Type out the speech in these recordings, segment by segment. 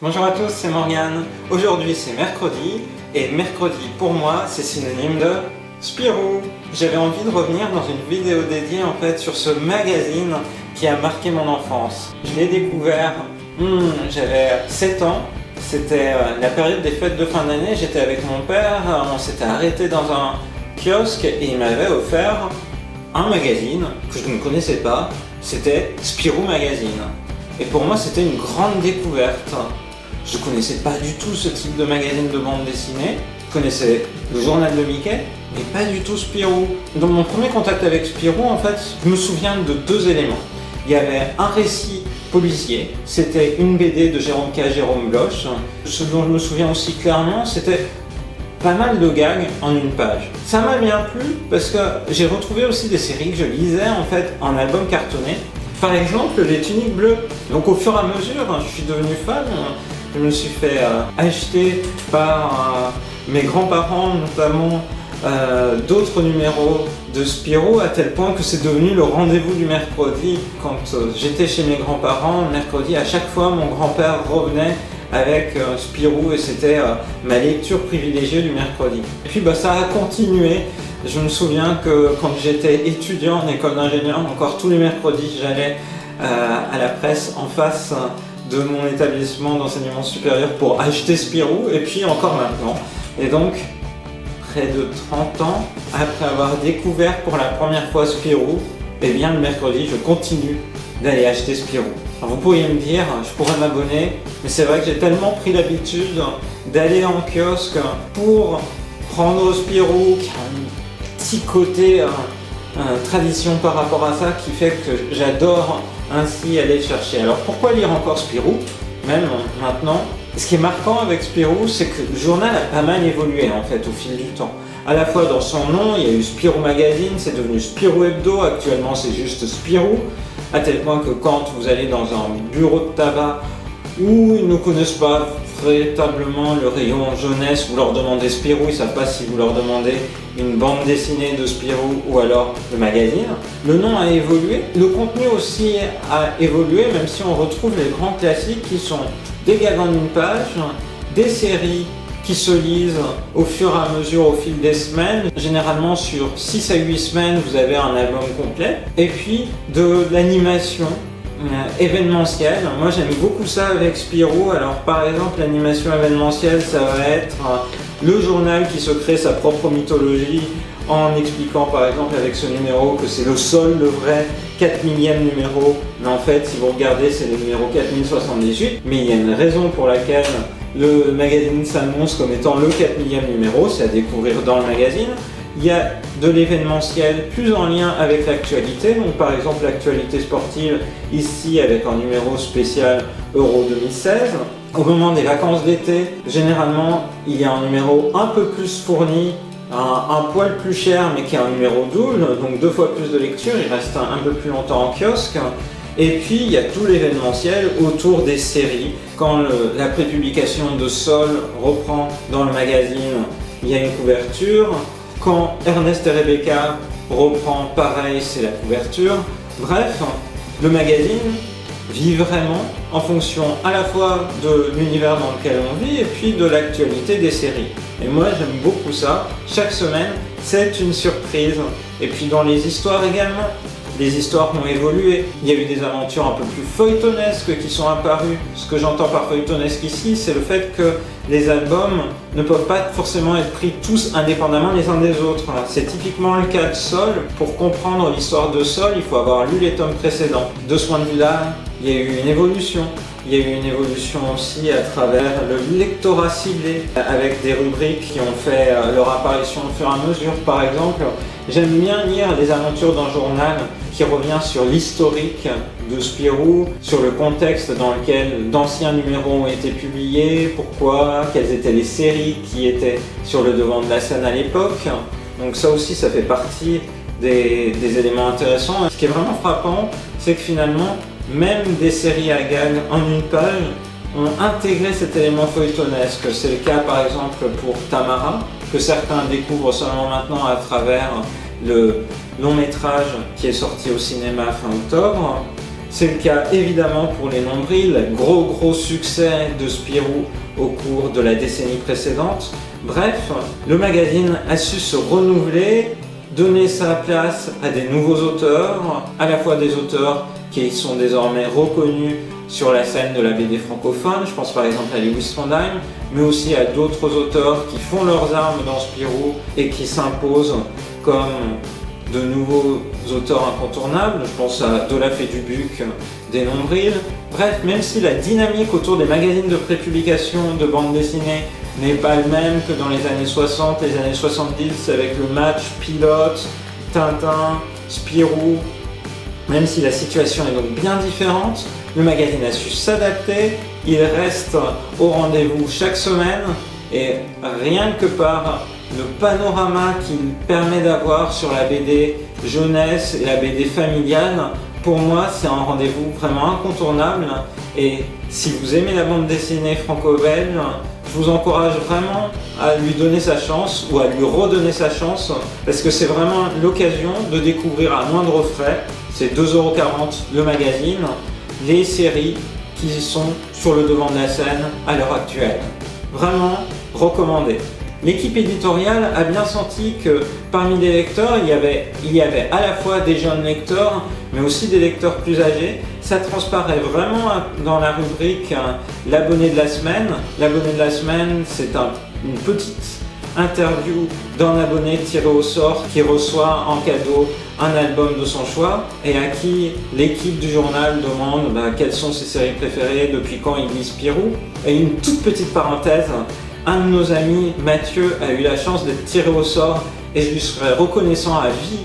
Bonjour à tous, c'est Morgane. Aujourd'hui c'est mercredi, et mercredi pour moi c'est synonyme de Spirou. J'avais envie de revenir dans une vidéo dédiée en fait sur ce magazine qui a marqué mon enfance. Je l'ai découvert, j'avais 7 ans, c'était la période des fêtes de fin d'année, j'étais avec mon père, on s'était arrêté dans un kiosque et il m'avait offert un magazine que je ne connaissais pas, c'était Spirou Magazine. Et pour moi c'était une grande découverte. Je ne connaissais pas du tout ce type de magazine de bande dessinée. Je connaissais le journal de Mickey, mais pas du tout Spirou. Dans mon premier contact avec Spirou, en fait, je me souviens de 2 éléments. Il y avait un récit policier, c'était une BD de Jérôme K. Jérôme Bloch. Ce dont je me souviens aussi clairement, c'était pas mal de gags en une page. Ça m'a bien plu parce que j'ai retrouvé aussi des séries que je lisais en fait en album cartonné. Par exemple, les Tuniques Bleues. Donc au fur et à mesure, je suis devenu fan. Je me suis fait acheter par mes grands-parents notamment d'autres numéros de Spirou, à tel point que c'est devenu le rendez-vous du mercredi. Quand j'étais chez mes grands-parents, le mercredi, à chaque fois mon grand-père revenait avec Spirou et c'était ma lecture privilégiée du mercredi. Et puis ça a continué. Je me souviens que quand j'étais étudiant en école d'ingénieur, encore tous les mercredis, j'allais à la presse en face de mon établissement d'enseignement supérieur pour acheter Spirou, et puis encore maintenant. Et donc, près de 30 ans, après avoir découvert pour la première fois Spirou, eh bien le mercredi, je continue d'aller acheter Spirou. Alors vous pourriez me dire, je pourrais m'abonner, mais c'est vrai que j'ai tellement pris l'habitude d'aller en kiosque pour prendre Spirou, qui a un petit côté tradition par rapport à ça, qui fait que j'adore ainsi aller le chercher. Alors pourquoi lire encore Spirou, même maintenant? Ce qui est marquant avec Spirou, c'est que le journal a pas mal évolué en fait au fil du temps. À la fois dans son nom, il y a eu Spirou Magazine, c'est devenu Spirou Hebdo, actuellement c'est juste Spirou, à tel point que quand vous allez dans un bureau de tabac où ils ne connaissent pas véritablement le rayon jeunesse, vous leur demandez Spirou, ils ne savent pas si vous leur demandez une bande dessinée de Spirou ou alors le magazine. Le nom a évolué, le contenu aussi a évolué, même si on retrouve les grands classiques qui sont des gags en une page, des séries qui se lisent au fur et à mesure au fil des semaines. Généralement sur 6 à 8 semaines vous avez un album complet, et puis de l'animation événementielle. Moi j'aime beaucoup ça avec Spirou. Alors par exemple l'animation événementielle, ça va être le journal qui se crée sa propre mythologie en expliquant par exemple avec ce numéro que c'est le Sol, le vrai 4 millième numéro, mais en fait si vous regardez c'est le numéro 4078, mais il y a une raison pour laquelle le magazine s'annonce comme étant le 4 millième numéro, c'est à découvrir dans le magazine. Il y a de l'événementiel plus en lien avec l'actualité, donc par exemple l'actualité sportive ici avec un numéro spécial Euro 2016. Au moment des vacances d'été, généralement il y a un numéro un peu plus fourni, un poil plus cher mais qui est un numéro double, donc 2 fois plus de lecture, il reste un peu plus longtemps en kiosque. Et puis il y a tout l'événementiel autour des séries. Quand la prépublication de Sol reprend dans le magazine, il y a une couverture. Quand Ernest et Rebecca reprend, pareil, c'est la couverture. Bref, le magazine vit vraiment en fonction à la fois de l'univers dans lequel on vit et puis de l'actualité des séries. Et moi j'aime beaucoup ça. Chaque semaine, c'est une surprise. Et puis dans les histoires également, les histoires ont évolué. Il y a eu des aventures un peu plus feuilletonesques qui sont apparues. Ce que j'entends par feuilletonesque ici, c'est le fait que les albums ne peuvent pas forcément être pris tous indépendamment les uns des autres. C'est typiquement le cas de Sol. Pour comprendre l'histoire de Sol, il faut avoir lu les tomes précédents. De ce point de vue-là, il y a eu une évolution. Il y a eu une évolution aussi à travers le lectorat ciblé, avec des rubriques qui ont fait leur apparition au fur et à mesure. Par exemple, j'aime bien lire les aventures d'un journal qui revient sur l'historique de Spirou, sur le contexte dans lequel d'anciens numéros ont été publiés, pourquoi, quelles étaient les séries qui étaient sur le devant de la scène à l'époque. Donc ça aussi, ça fait partie des éléments intéressants. Ce qui est vraiment frappant, c'est que finalement, même des séries à gags en une page ont intégré cet élément feuilletonesque. C'est le cas par exemple pour Tamara, que certains découvrent seulement maintenant à travers le long métrage qui est sorti au cinéma fin octobre. C'est le cas évidemment pour les nombrils, gros succès de Spirou au cours de la décennie précédente. Bref, le magazine a su se renouveler, donner sa place à des nouveaux auteurs, à la fois des auteurs qui sont désormais reconnus sur la scène de la BD francophone, je pense par exemple à Lewis Trondheim, mais aussi à d'autres auteurs qui font leurs armes dans Spirou et qui s'imposent comme de nouveaux auteurs incontournables. Je pense à Dolaf et Dubuc, des Nombrils. Bref, même si la dynamique autour des magazines de prépublication de bande dessinée n'est pas le même que dans les années 60, les années 70 avec le Match, Pilote, Tintin, Spirou, même si la situation est donc bien différente, le magazine a su s'adapter, il reste au rendez-vous chaque semaine et rien que par le panorama qu'il permet d'avoir sur la BD jeunesse et la BD familiale, pour moi c'est un rendez-vous vraiment incontournable. Et si vous aimez la bande dessinée franco-belge, je vous encourage vraiment à lui donner sa chance ou à lui redonner sa chance parce que c'est vraiment l'occasion de découvrir à moindre frais, c'est 2,40 € le magazine, les séries qui sont sur le devant de la scène à l'heure actuelle. Vraiment recommandé. L'équipe éditoriale a bien senti que parmi les lecteurs, il y avait à la fois des jeunes lecteurs, mais aussi des lecteurs plus âgés. Ça transparaît vraiment dans la rubrique l'abonné de la semaine. L'abonné de la semaine, c'est une petite interview d'un abonné tiré au sort qui reçoit en cadeau un album de son choix et à qui l'équipe du journal demande quelles sont ses séries préférées, depuis quand il lit Spirou. Et une toute petite parenthèse, un de nos amis, Mathieu, a eu la chance d'être tiré au sort et je lui serais reconnaissant à vie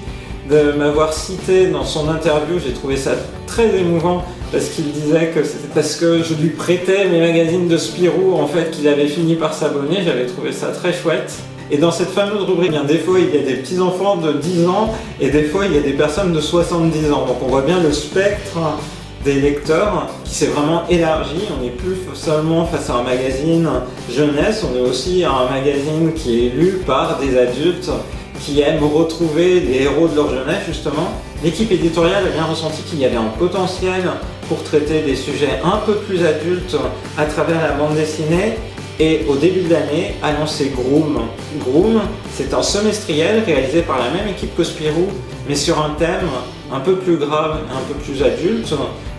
de m'avoir cité dans son interview. J'ai trouvé ça très émouvant parce qu'il disait que c'était parce que je lui prêtais mes magazines de Spirou en fait qu'il avait fini par s'abonner. J'avais trouvé ça très chouette. Et dans cette fameuse rubrique, bien, des fois il y a des petits-enfants de 10 ans et des fois il y a des personnes de 70 ans. Donc on voit bien le spectre des lecteurs qui s'est vraiment élargi. On n'est plus seulement face à un magazine jeunesse, on est aussi à un magazine qui est lu par des adultes qui aiment retrouver les héros de leur jeunesse justement. L'équipe éditoriale a bien ressenti qu'il y avait un potentiel pour traiter des sujets un peu plus adultes à travers la bande dessinée. Et au début de l'année, a lancé Groom. Groom, c'est un semestriel réalisé par la même équipe que Spirou, mais sur un thème un peu plus grave, un peu plus adulte,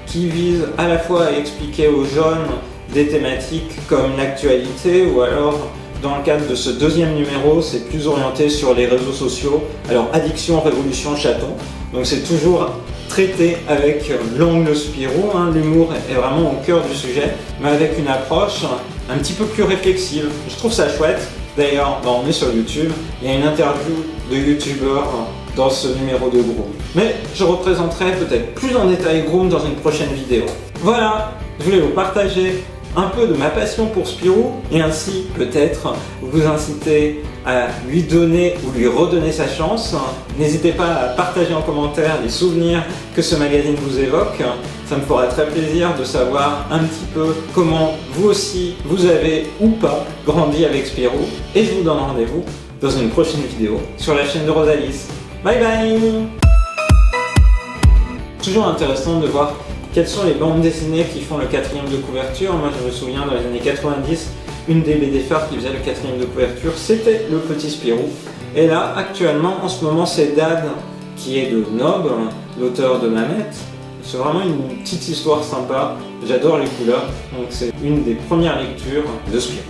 qui vise à la fois à expliquer aux jeunes des thématiques comme l'actualité, ou alors, dans le cadre de ce deuxième numéro, c'est plus orienté sur les réseaux sociaux. Alors, addiction, révolution, chaton. Donc c'est toujours traité avec l'angle Spirou, l'humour est vraiment au cœur du sujet, mais avec une approche un petit peu plus réflexive. Je trouve ça chouette. D'ailleurs, on est sur YouTube, il y a une interview de youtubeurs dans ce numéro de Groom. Mais je représenterai peut-être plus en détail Groom dans une prochaine vidéo. Voilà, je voulais vous partager un peu de ma passion pour Spirou et ainsi peut-être vous inciter à lui donner ou lui redonner sa chance. N'hésitez pas à partager en commentaire les souvenirs que ce magazine vous évoque. Ça me fera très plaisir de savoir un petit peu comment vous aussi vous avez ou pas grandi avec Spirou. Et je vous donne rendez-vous dans une prochaine vidéo sur la chaîne de Rosalis. Bye bye! Toujours intéressant de voir quelles sont les bandes dessinées qui font le 4e de couverture. Moi je me souviens dans les années 90, une des BD phares qui faisait le 4e de couverture, c'était le Petit Spirou. Et là, actuellement, en ce moment, c'est Dad, qui est de Nob, l'auteur de Mamette. C'est vraiment une petite histoire sympa, j'adore les couleurs, donc c'est une des premières lectures de Spirou.